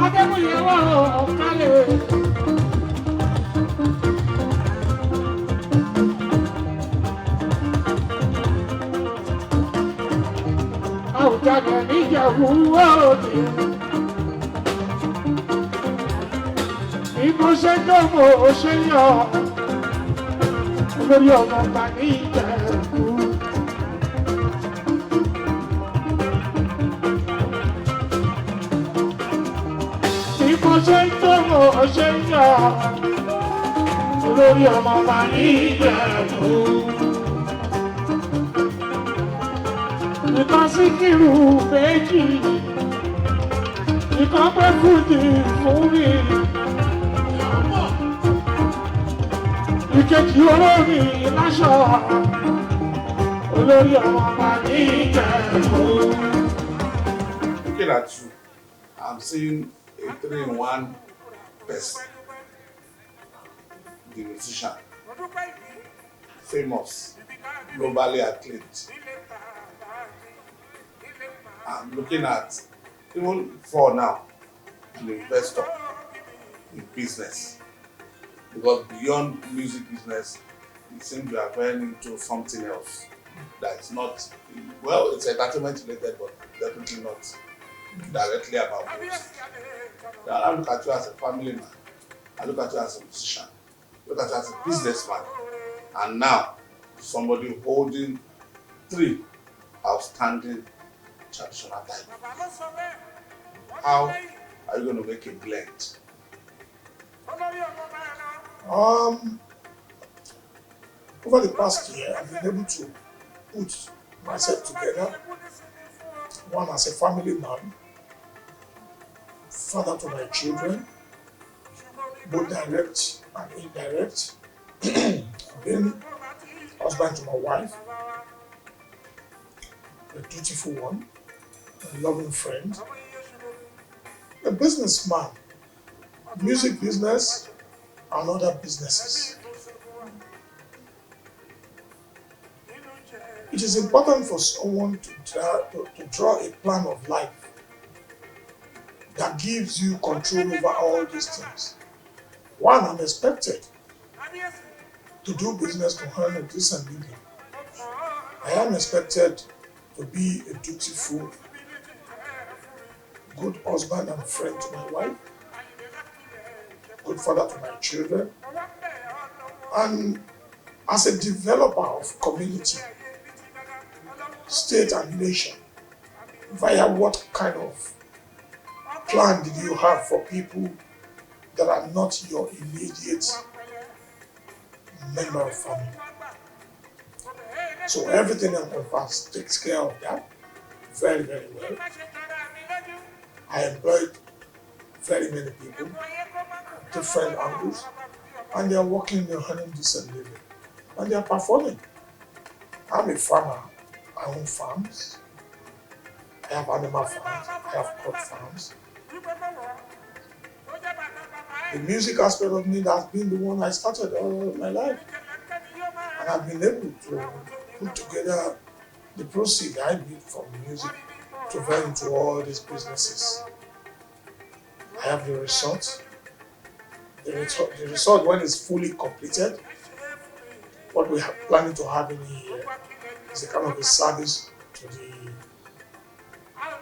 Adébúyẹ̀wò Akile. Àwùjalè ní Ìjẹ̀bú Òde. Ìbò ṣe dógò ṣe yọ. Olórí Omooba ní Ìjẹ̀bú. Ìbò ṣe dógò ṣe yọ. Olórí Omooba ní Ìjẹ̀bú. Ìkan Sikiru méjì, ìkan pé fújì fún mi. Ìkejì olórí láṣọ, olórí Omooba ní Ìjẹ̀bú. Looking at you, I'm seeing a 3-in-1 person. The musician, famous, globally acclaimed. I'm looking at, even for now, an investor in business. Because beyond music business, it seems we are going into something else that's not, well, it's entertainment related, but definitely not directly about music. I look at you as a family man. I look at you as a musician. I look at you as a businessman. And now, somebody holding 3 outstanding traditional titles. How are you going to make a blend? Over the past year, I've been able to put myself together, one as a family man, father to my children, both direct and indirect, being husband to my wife, a dutiful one, a loving friend, a businessman, music business and other businesses. It is important for someone to draw a plan of life that gives you control over all these things. One, I'm expected to do business to earn a decent living. I am expected to be a dutiful, good husband and friend to my wife, good father to my children, and as a developer of community, state and nation, via what kind of plan did you have for people that are not your immediate member of family? So everything encompasses takes care of that very, very well. I employed very many people, different angles, and they are working, they are earning decent living, and they are performing. I'm a farmer. I own farms. I have animal farms. I have crop farms. The music aspect of me has been the one I started all my life, and I've been able to put together the proceeds I need from music to venture into all these businesses. I have the resort. The resort, when it's fully completed, what we are planning to have in here is a kind of a service to the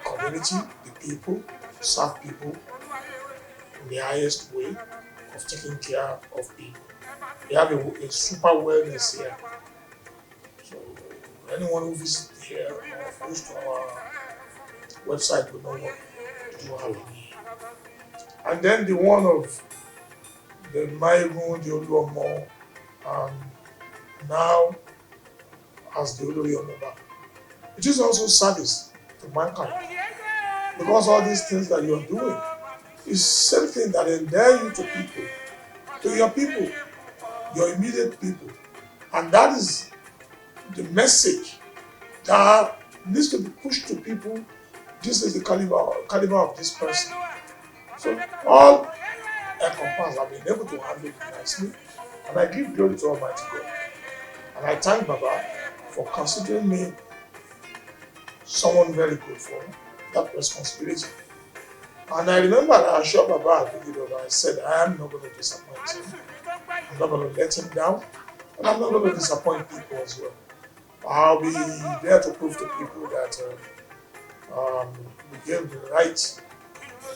community, the people, serve people in the highest way of taking care of people. We have a super wellness here. So anyone who visits here or goes to our website will know what we do have in here. And then the one of the Maigun, the Oluomo, and now as the Olori Omooba. It is also service to mankind. Because all these things that you are doing is something that endear you to people, to your people, your immediate people. And that is the message that needs to be pushed to people. This is the caliber of this person. So all encompassed, I've been able to handle it nicely. And I give glory to Almighty God. And I thank Baba for considering me someone very good for that responsibility. And I remember that I assured Baba Akile, I said, I am not going to disappoint him. I'm not going to let him down. And I'm not going to disappoint people as well. I'll be there to prove to people that we gave the right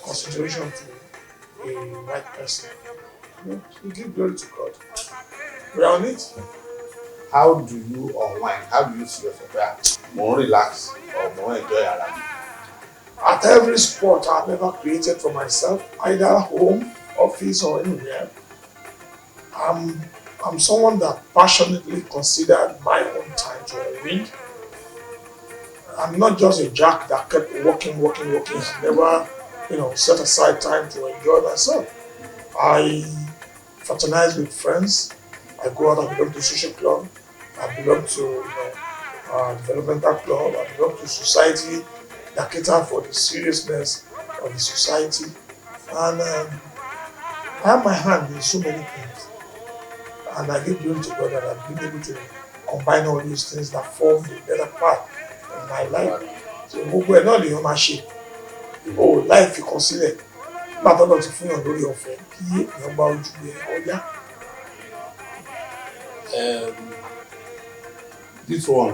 consideration to a right person. We give glory to God. We are on it. How do you unwind? How do you see yourself? Yeah, more relax or more enjoy your life? At every spot I've ever created for myself, either home, office, or anywhere, I'm someone that passionately considered my own time to unwind. I'm not just a jack that kept working, and never, set aside time to enjoy myself. I fraternize with friends. I go out, I belong to social club. I belong to developmental club. I belong to society that cater for the seriousness of the society. And I have my hand in so many things. And I give glory to God that I've been able to combine all these things that form the better part of my life. So gbogbo ẹ̀ náà lèèyàn máa ṣe. O láì fi kan sílẹ̀. Nígbà tó lọ ti fún yàn lórí ọ̀fẹ́ kí èèyàn gba ojú ẹ̀ ọjà. This one,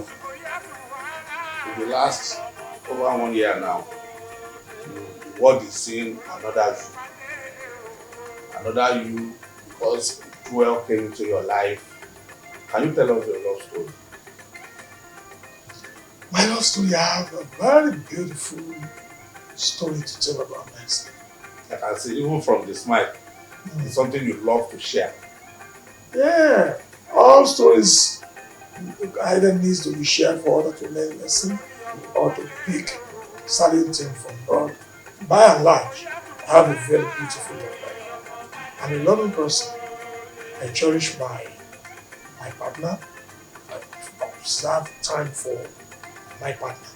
in the last over 1 year now, the world is seeing another you because Joel came into your life. Can you tell us your love story? My love story, I have a very beautiful story to tell about myself. I can see even from the smile, it's something you love to share. Yeah, all stories either needs to be shared for others to learn lesson or to pick certain thing from God. By and large, I have a very beautiful life. I'm a loving person. I cherish my partner. I observe time for my partner.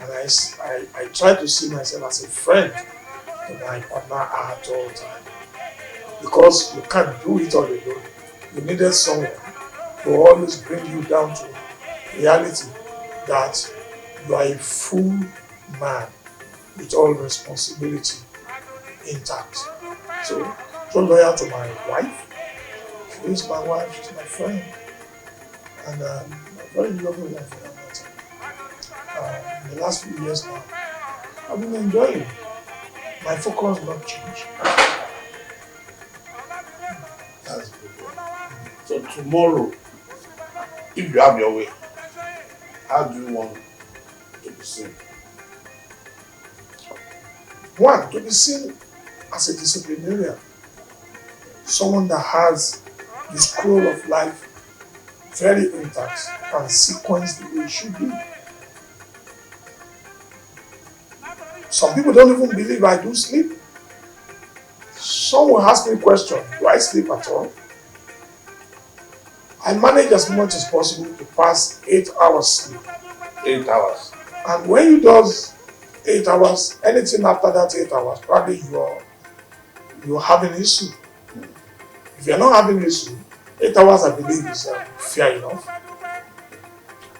And I try to see myself as a friend to my partner at all times. Because you can't do it all alone. You needed someone to always bring you down to reality that you are a full man with all responsibility intact. So loyal to my wife. She is my wife, she's my friend. And a very lovely life for that. In the last few years now, I've been enjoying. My focus not changed. That's good. So tomorrow, if you have your way, how do you want to be seen? One, to be seen as a disciplinarian. Someone that has the scroll of life very intact and sequenced the way it should be. Some people don't even believe I do sleep. Some will ask me a question, do I sleep at all? I manage as much as possible to pass 8 hours sleep. 8 hours. And when you do 8 hours, anything after that 8 hours, probably you're having an issue. If you're not having an issue, 8 hours I believe is fair enough.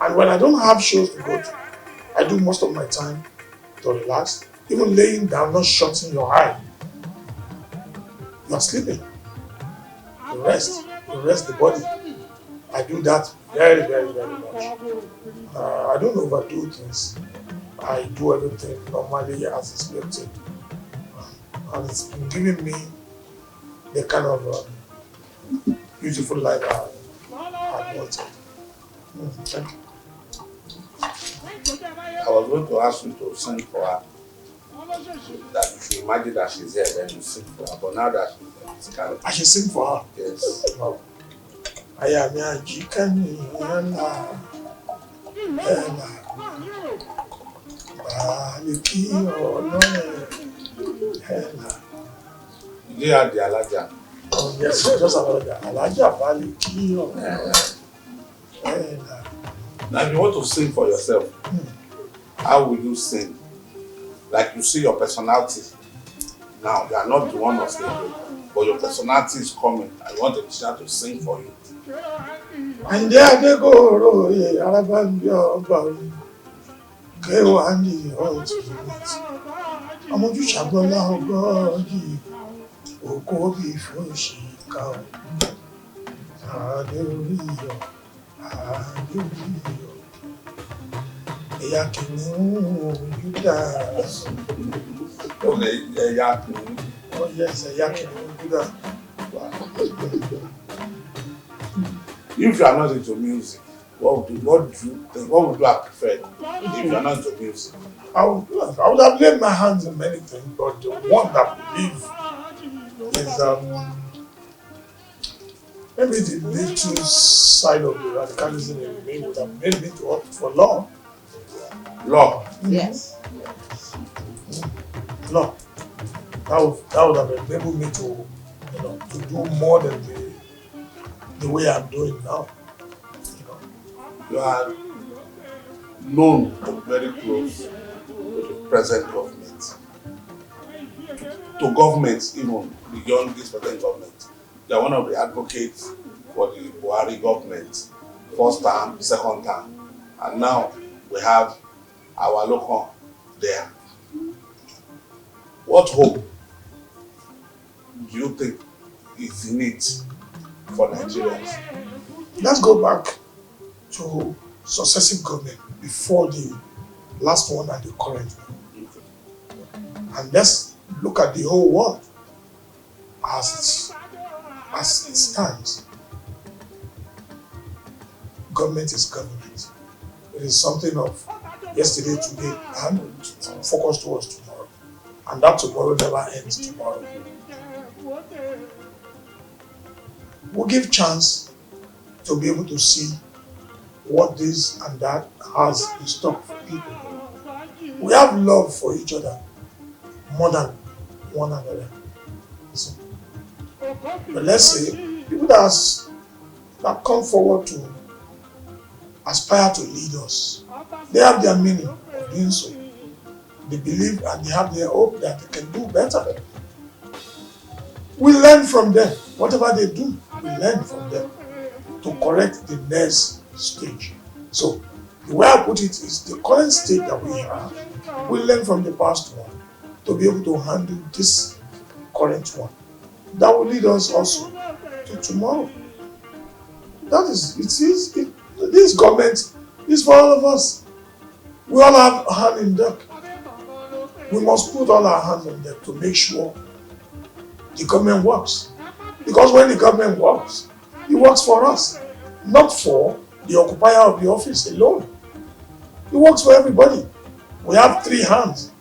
And when I don't have shows to go to, I do most of my time to relax. Even laying down, not shutting your eye. You are sleeping. You rest the body. I do that very, very, very much. I don't overdo things. I do everything normally as expected. And it's been giving me the kind of beautiful life I wanted. Thank you. I was going to ask you to sing for her. That you should imagine that she's here, then you sing for her. But now that she's there, it's kind of... I should sing for her. Yes. Wow. I am a jikani ela baliki olore ela. You did have the Alaja. Oh yes, just about that. Alaja baliki olore ela. Now, if you want to sing for yourself, how will you sing? Like you see your personality. Now, you are not the one on stage, but your personality is coming. I want the musician to sing for you. Ayinde adegoro ye arabambi ọba kewa ndi ultimate Àmójú ṣàgbọ́lá ọgọ́jì, òkú òbí fún ìṣìkà ọ̀. Adé orí iyọ̀, adé orí iyọ̀. Ẹ̀yà kìnìún Júdà. Ẹ̀yà kìnìún. Oh yes, ẹ̀yà kìnìún Júdà. If you are not into music, what would you have preferred if you are not into music? I would have laid my hands on many things, but the one that I believe is maybe the little side of the radicalism in me would have made me to opt for law. Law. Yes. Law. That would have enabled me to, to do more than the way I'm doing now. You are known to be very close to the present government. To governments, even beyond this present government. You are one of the advocates for the Buhari government, first term, second term. And now we have our local there. What hope do you think is in it for Nigerians? Let's go back to successive government before the last one and the current one. And let's look at the whole world as it stands. Government is government. It is something of yesterday, today, and focus towards tomorrow. And that tomorrow never ends tomorrow. We'll give chance to be able to see what this and that has in stock for people. We have love for each other more than one another. So, but let's say people that come forward to aspire to lead us, they have their meaning of doing so. They believe and they have their hope that they can do better. We learn from them. Whatever they do, we learn from them to correct the next stage. So the way I put it is the current state that we have, we learn from the past one to be able to handle this current one. That will lead us also to tomorrow. This government is for all of us. We all have a hand in deck. We must put all our hands on deck to make sure the government works. Because when the government works, it works for us, not for the occupier of the office alone. It works for everybody. We have three hands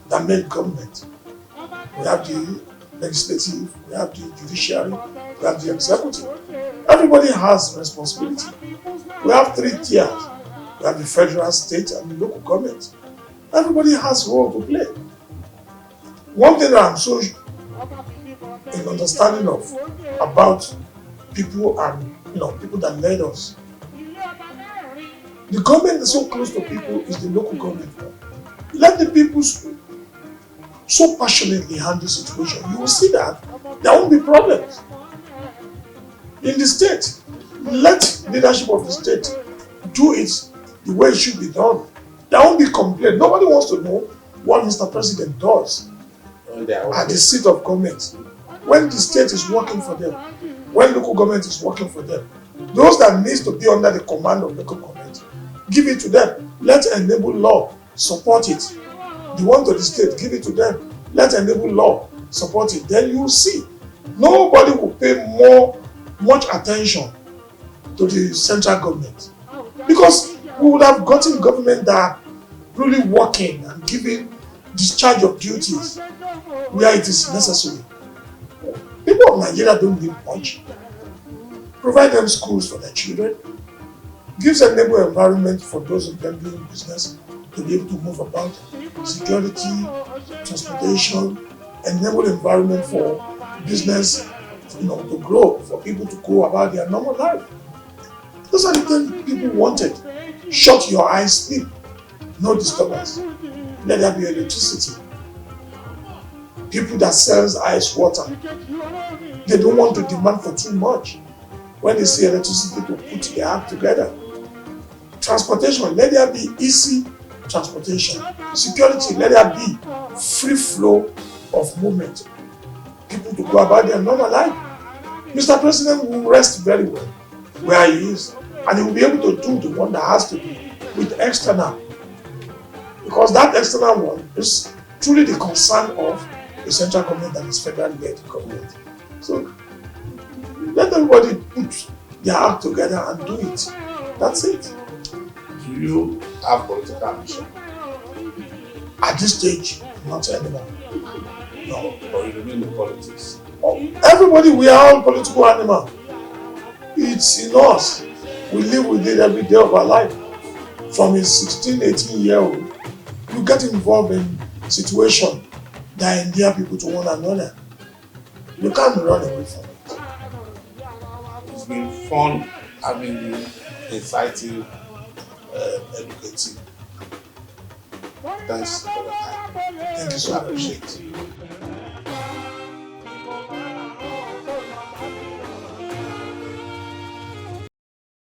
that make government. We have the legislative, we have the judiciary, we have the executive. Everybody has responsibility. We have three tiers. We have the federal, state, and the local government. Everybody has a role to play. One thing that I'm so in understanding of about people and people that led us, the government is so close to people is the local government. Let the people so passionately handle the situation. You will see that there won't be problems. In the state, let leadership of the state do it the way it should be done. There won't be complaint. Nobody wants to know what Mr. President does at the seat of government. When the state is working for them, when local government is working for them, those that needs to be under the command of local government, give it to them. Let enable law support it. The one to the state, give it to them. Let enable law support it. Then you will see nobody will pay much attention to the central government, because we would have gotten government that are really working and giving discharge of duties where it is necessary. People of Nigeria don't need much. Provide them schools for their children. Gives a enable environment for those of them doing business to be able to move about. Security, transportation, enable environment for business to grow, for people to go about their normal life. Those are the things people wanted. Shut your eyes, sleep. No disturbance. Let there be electricity. People that sells ice water, they don't want to demand for too much. When they see electricity, to put their act together. Transportation, let there be easy transportation. Security, let there be free flow of movement. People to go about their normal life. Mr. President will rest very well where he is, and he will be able to do the one that has to be with external, because that external one is truly the concern of the central government and its federally led government. So let everybody put their act together and do it. That's it. Do you have political ambition? At this stage, not anymore. No, or you remain in politics? Everybody, we are all political animals. It's in us. We live with it every day of our life. From a 16, 18-year-old, you get involved in situations that endear people to one another. You can't run away from it. It's been fun having you, insightful, educative. Thanks for the time. Thank you so I much. appreciate it.